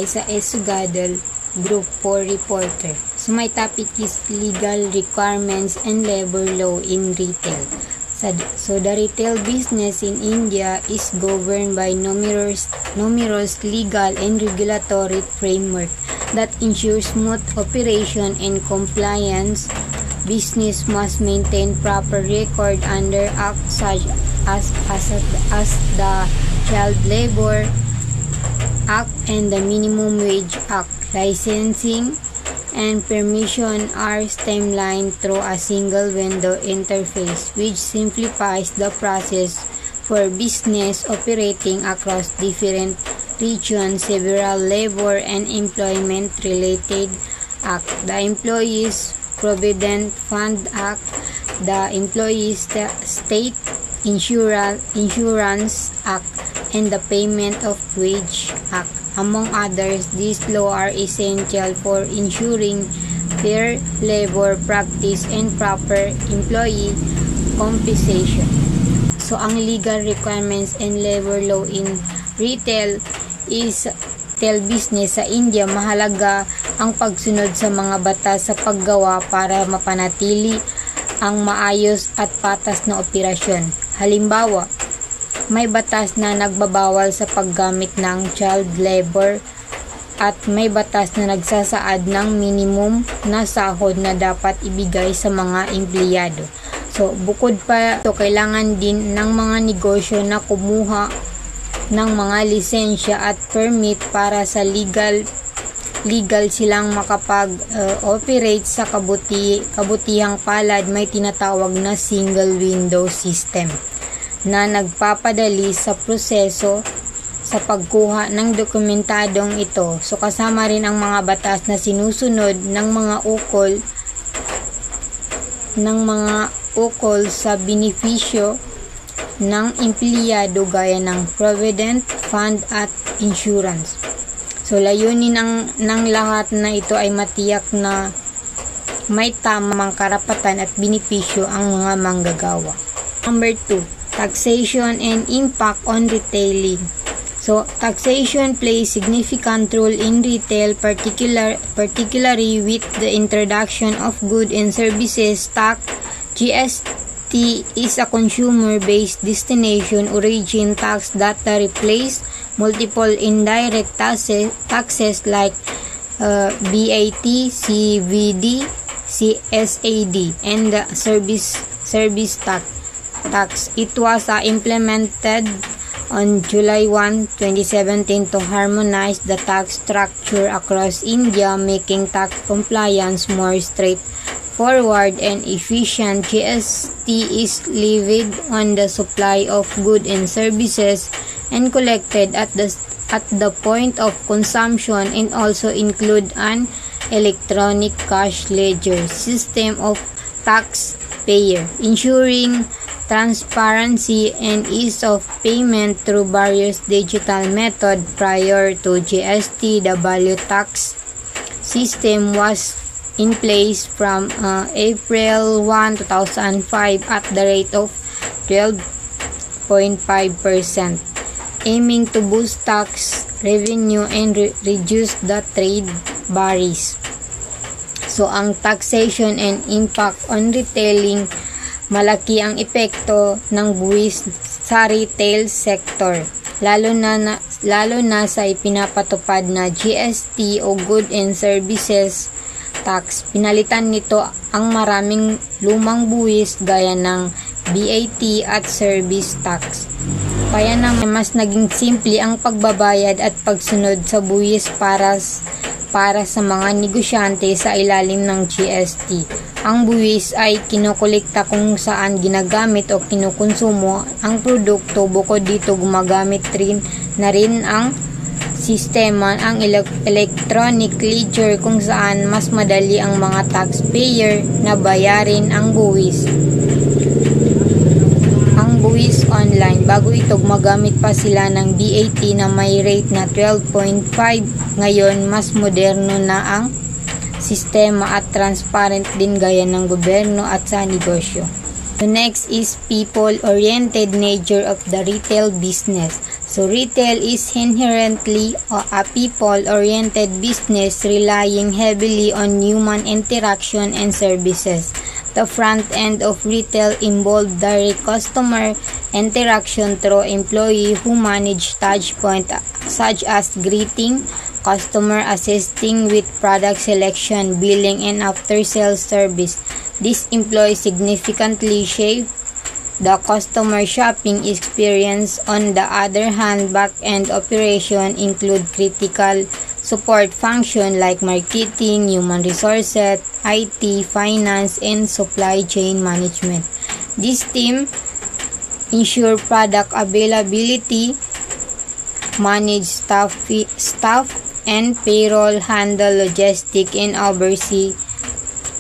sa Esugadol Group for Reporter. So my topic is legal requirements and labor law in retail. So the retail business in India is governed by numerous legal and regulatory framework that ensures smooth operation and compliance. Business must maintain proper record under acts such as the Child Labor Act and the Minimum Wage Act. Licensing and permission are streamlined through a single window interface, which simplifies the process for business operating across different regions. Several labor and employment-related acts, the Employees Provident Fund Act, the Employees State Insurance Act, and the Payment of Wage Act. Among others, these laws are essential for ensuring fair labor practice and proper employee compensation. So, ang legal requirements and labor law in retail business sa India, mahalaga ang pagsunod sa mga batas sa paggawa para mapanatili ang maayos at patas na operasyon. Halimbawa, may batas na nagbabawal sa paggamit ng child labor at may batas na nagsasaad ng minimum na sahod na dapat ibigay sa mga empleyado. So, bukod pa ito, kailangan din ng mga negosyo na kumuha ng mga lisensya at permit para sa legal silang makapag-operate sa kabutihang palad. May tinatawag na single window system na nagpapadali sa proseso sa pagkuha ng dokumentadong ito. So, kasama rin ang mga batas na sinusunod ng mga ukol sa benepisyo ng empleyado gaya ng Provident Fund at Insurance. So, layunin ng lahat na ito ay matiyak na may tamang karapatan at benepisyo ang mga manggagawa. Number 2. Taxation and impact on retailing. So, taxation plays significant role in retail, particularly with the introduction of goods and services tax. GST is a consumer-based destination origin tax that replaces multiple indirect taxes like VAT, CVD, CSAD, and the service tax. It was implemented on July 1, 2017 to harmonize the tax structure across India, making tax compliance more straightforward and efficient. GST is levied on the supply of goods and services and collected at the point of consumption, and also include an electronic cash ledger system of taxpayer, ensuring transparency and ease of payment through various digital methods. Prior to GST, the value tax system was in place from April 1, 2005 at the rate of 12.5%, aiming to boost tax revenue and reduce the trade barriers. So, ang taxation and impact on retailing, malaki ang epekto ng buwis sa retail sector, lalo na sa ipinapatupad na GST o Goods and Services Tax. Pinalitan nito ang maraming lumang buwis gaya ng VAT at Service Tax. Kaya naman mas naging simple ang pagbabayad at pagsunod sa buwis para sa mga negosyante sa ilalim ng GST. Ang buwis ay kinukolekta kung saan ginagamit o kinukonsumo ang produkto. Bukod dito, gumagamit rin ang sistema ang electronic ledger kung saan mas madali ang mga taxpayer na bayarin ang buwis online. Bago ito, gumagamit pa sila ng VAT na may rate na 12.5. Ngayon, mas moderno na ang sistema at transparent din gaya ng gobyerno at sa negosyo. The next is people-oriented nature of the retail business. So retail is inherently a people-oriented business relying heavily on human interaction and services. The front end of retail involved direct customer interaction through employees who manage touchpoints such as greeting, customer assisting with product selection, billing, and after-sales service. These employees significantly shape the customer shopping experience. On the other hand, back-end operation include critical support functions like marketing, human resources, IT, finance, and supply chain management. This team ensure product availability, manage staff and payroll, handle logistics, and oversee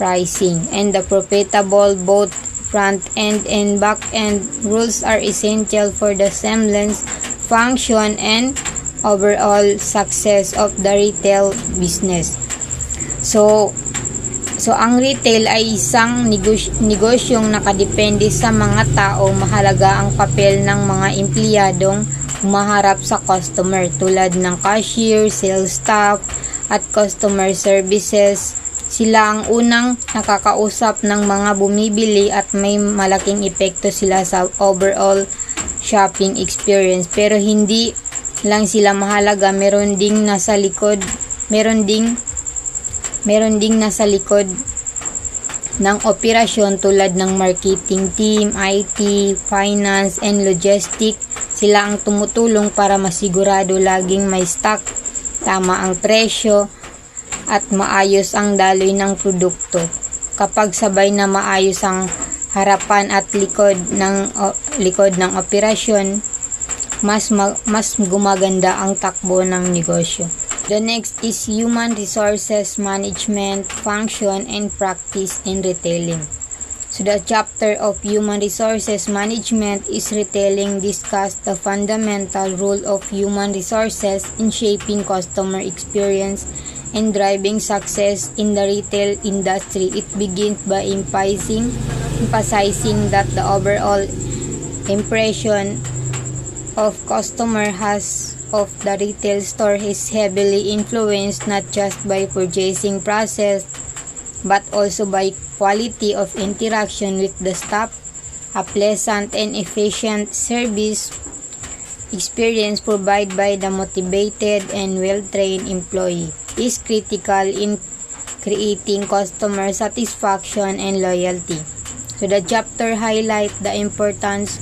pricing. And the profitable both front-end and back-end rules are essential for the semblance, function, and overall success of the retail business. So ang retail ay isang negosyong nakadepende sa mga tao. Mahalaga ang papel ng mga empleyadong humaharap sa customer tulad ng cashier, sales staff, at customer services. Sila ang unang nakakausap ng mga bumibili at may malaking epekto sila sa overall shopping experience. Pero hindi lang sila mahalaga, meron ding nasa likod ng operasyon tulad ng marketing team, IT, finance, and logistics. Sila ang tumutulong para masigurado laging may stock, tama ang presyo, at maayos ang daloy ng produkto. Kapag sabay na maayos ang harapan at likod ng operasyon, mas gumaganda ang takbo ng negosyo. The next is human resources management, function, and practice in retailing. So the chapter of human resources management is retailing discuss the fundamental role of human resources in shaping customer experience and driving success in the retail industry. It begins by emphasizing that the overall impression of customer has of the retail store is heavily influenced not just by purchasing process but also by quality of interaction with the staff. A pleasant and efficient service experience provided by the motivated and well-trained employee is critical in creating customer satisfaction and loyalty. So the chapter highlights the importance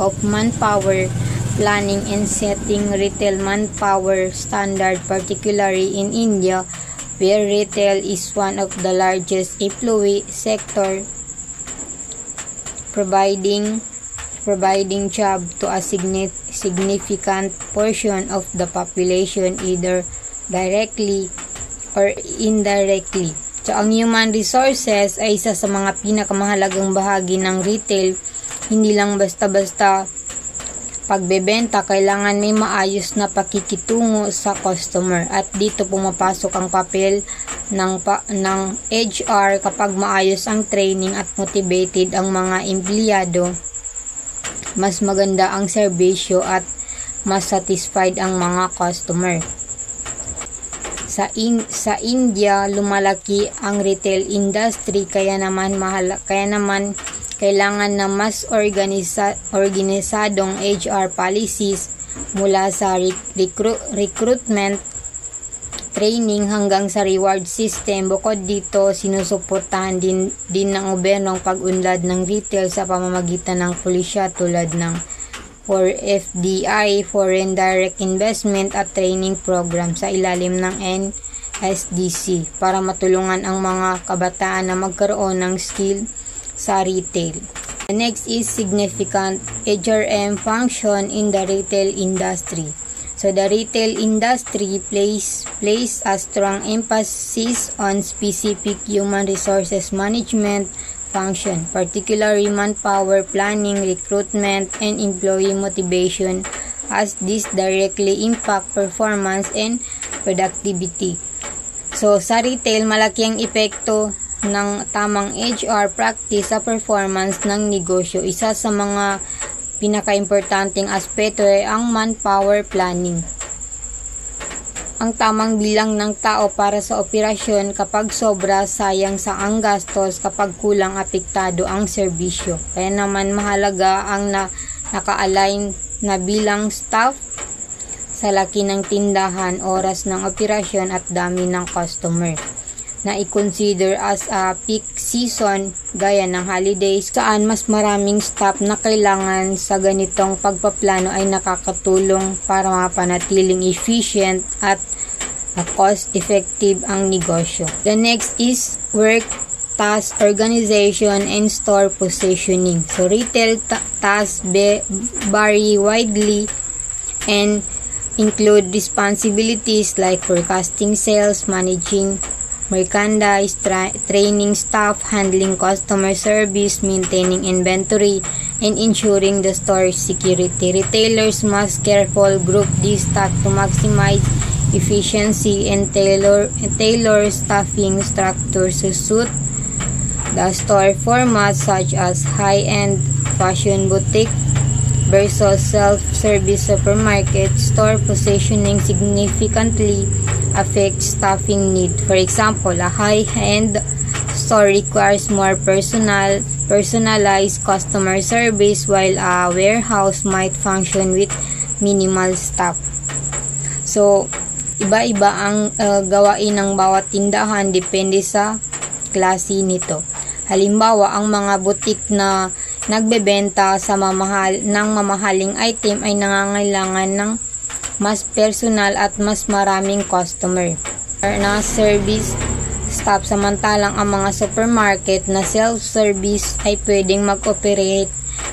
of manpower planning and setting retail manpower standard, particularly in India, where retail is one of the largest employee sector, providing job to a significant portion of the population either directly or indirectly. So, ang human resources ay isa sa mga pinakamahalagang bahagi ng retail. Hindi lang basta-basta pagbebenta, kailangan may maayos na pakikitungo sa customer. At dito pumapasok ang papel ng HR. Kapag maayos ang training at motivated ang mga empleyado, mas maganda ang serbisyo at mas satisfied ang mga customer. Sa India, lumalaki ang retail industry, kaya naman kailangan na mas organisadong HR policies mula sa recruitment, training hanggang sa reward system. Bukod dito, sinusuportahan din ng gobyerno ang pag-unlad ng retail sa pamamagitan ng pulisya tulad ng for FDI, Foreign Direct Investment at training program sa ilalim ng NSDC para matulungan ang mga kabataan na magkaroon ng skill sa retail. The next is significant HRM function in the retail industry. So the retail industry places a strong emphasis on specific human resources management function, particularly manpower planning, recruitment, and employee motivation, as this directly impact performance and productivity. So sa retail, malaki ang epekto ng tamang HR practice sa performance ng negosyo. Isa sa mga pinakaimportanteng aspeto ay ang manpower planning. Ang tamang bilang ng tao para sa operasyon. Kapag sobra, sayang sa ang gastos. Kapag kulang, apektado ang serbisyo. Kaya naman mahalaga ang naka-align na bilang staff sa laki ng tindahan, oras ng operasyon at dami ng customer na i-consider as a peak season gaya ng holidays, saan mas maraming staff na kailangan. Sa ganitong pagpaplano ay nakakatulong para mapanatiling efficient at cost-effective ang negosyo. The next is work task organization and store positioning. So retail tasks vary widely and include responsibilities like forecasting sales, managing merchandise, training staff, handling customer service, maintaining inventory, and ensuring the store security. Retailers must carefully group these tasks to maximize efficiency and tailor staffing structures to suit the store formats, such as high-end fashion boutique versus self-service supermarket. Store positioning significantly affects staffing need. For example, a high-end store requires more personalized customer service, while a warehouse might function with minimal staff. So, iba-iba ang gawain ng bawat tindahan depende sa klase nito. Halimbawa, ang mga butik na nagbebenta sa mamahaling item ay nangangailangan ng mas personal at mas maraming customer na service staff, samantalang ang mga supermarket na self-service ay pwedeng mag-operate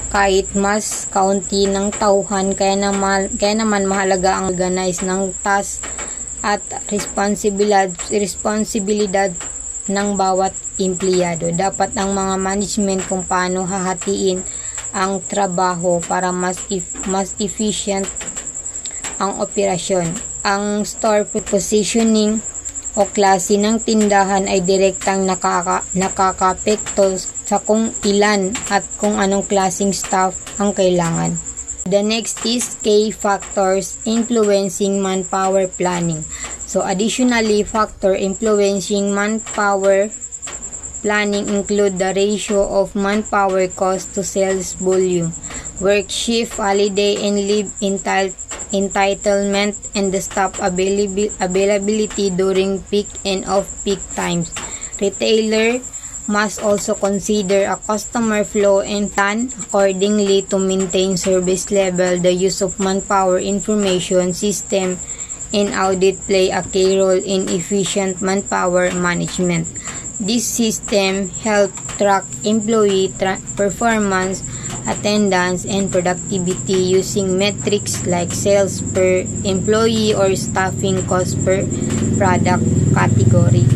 kahit mas kaunti ng tauhan. Kaya naman mahalaga ang organize ng task at responsibilidad ng bawat empleyado. Dapat ang mga management kung paano hahatiin ang trabaho para mas efficient ang operasyon. Ang store positioning o klase ng tindahan ay direktang nakakapekto sa kung ilan at kung anong klaseng staff ang kailangan. The next is key factors influencing manpower planning. So additionally, factor influencing manpower planning include the ratio of manpower cost to sales volume, work shift, holiday and leave entitlement, and the staff availability during peak and off-peak times. Retailer must also consider a customer flow and plan accordingly to maintain service level. The use of manpower information system and audit play a key role in efficient manpower management. This system help track employee performance, attendance, and productivity using metrics like sales per employee or staffing cost per product category.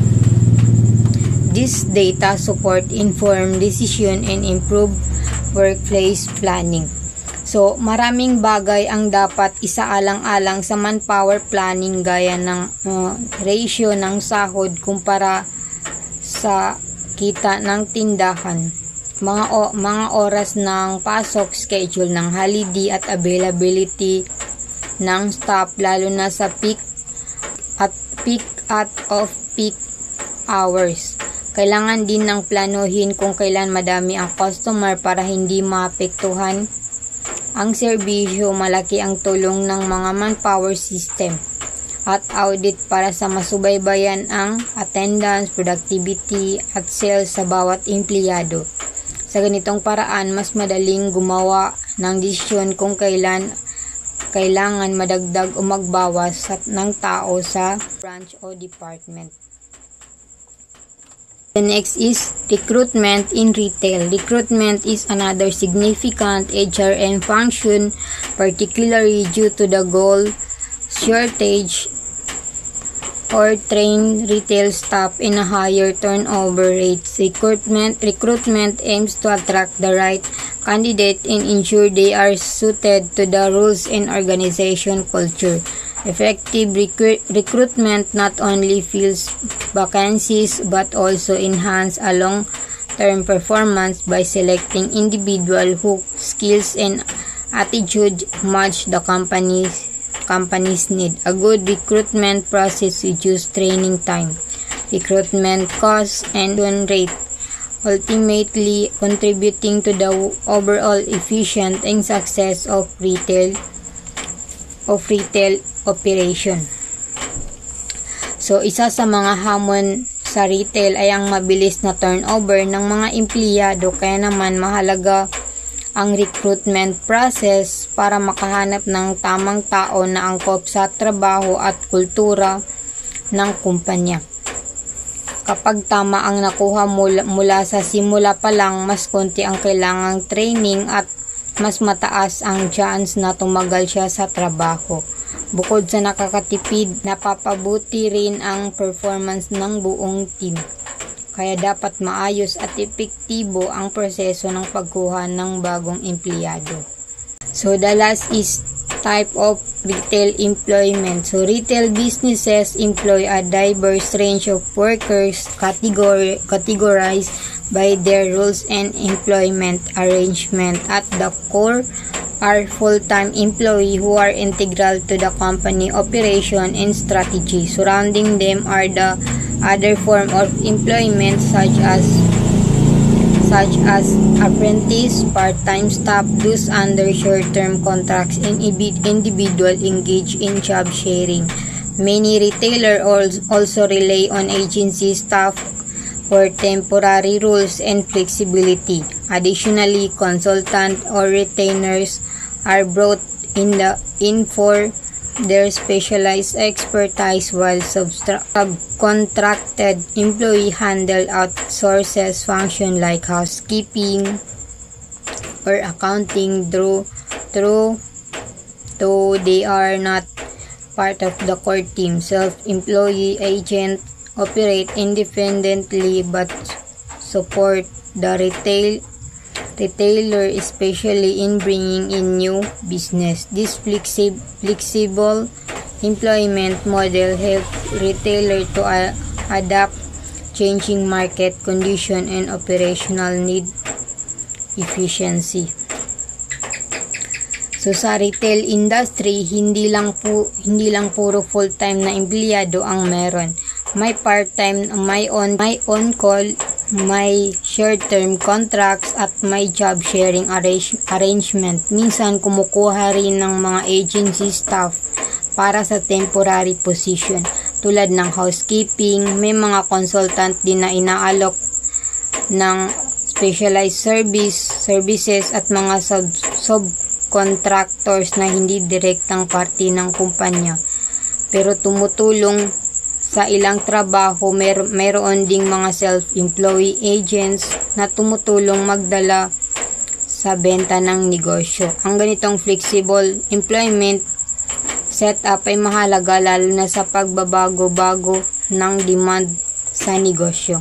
This data support informed decision and improve workplace planning. So, maraming bagay ang dapat isaalang-alang sa manpower planning gaya ng ratio ng sahod kumpara sa kita ng tindahan, mga oras ng pasok, schedule ng holiday at availability ng staff lalo na sa peak at off-peak hours. Kailangan din ng planuhin kung kailan madami ang customer para hindi maapektuhan ang serbisyo. Malaki ang tulong ng mga manpower system at audit para sa masubaybayan ang attendance, productivity at sales sa bawat empleyado. Sa ganitong paraan, mas madaling gumawa ng desisyon kung kailan kailangan madagdag o magbawas ng tao sa branch o department. The next is recruitment in retail. Recruitment is another significant HRM function, particularly due to the goal shortage or trained retail staff in a higher turnover rates. Recruitment aims to attract the right candidate and ensure they are suited to the rules and organization culture. Effective recruitment not only fills vacancies but also enhance a long-term performance by selecting individuals whose skills and attitude match the company's need. A good recruitment process reduces training time, recruitment costs, and win rate, ultimately contributing to the overall efficient and success of retail operation. So, isa sa mga hamon sa retail ay ang mabilis na turnover ng mga empleyado, kaya naman mahalaga ang recruitment process para makahanap ng tamang tao na angkop sa trabaho at kultura ng kumpanya. Kapag tama ang nakuha mula sa simula pa lang, mas konti ang kailangang training at mas mataas ang chance na tumagal siya sa trabaho. Bukod sa nakakatipid, napapabuti rin ang performance ng buong team. Kaya dapat maayos at epektibo ang proseso ng pagkuha ng bagong empleyado. So the last is type of retail employment. So retail businesses employ a diverse range of workers categorized by their roles and employment arrangement. At the core are full-time employees who are integral to the company operation and strategy. Surrounding them are the other form of employment such as apprentice, part-time staff, those under short-term contracts, and individual engaged in job sharing. Many retailers also rely on agency staff for temporary roles and flexibility. Additionally, consultants or retainers are brought in for their specialized expertise, while subcontracted employees handle outsources function like housekeeping or accounting, though they are not part of the core team. Self-employed agents operate independently but support the retailer, especially in bringing in new business. This flexible employment model helps retailers to adapt changing market condition and operational need efficiency. So sa retail industry, hindi lang puro full-time na empleyado ang meron. May part-time, may on-call, may short-term contracts, at may job sharing arrangement. Minsan kumukuha rin ng mga agency staff para sa temporary position. Tulad ng housekeeping, may mga consultant din na inaalok ng specialized services at mga subcontractors na hindi direktang parte ng kumpanya, pero tumutulong sa ilang trabaho. Mayroon ding mga self-employed agents na tumutulong magdala sa benta ng negosyo. Ang ganitong flexible employment setup ay mahalaga lalo na sa pagbabago-bago ng demand sa negosyo.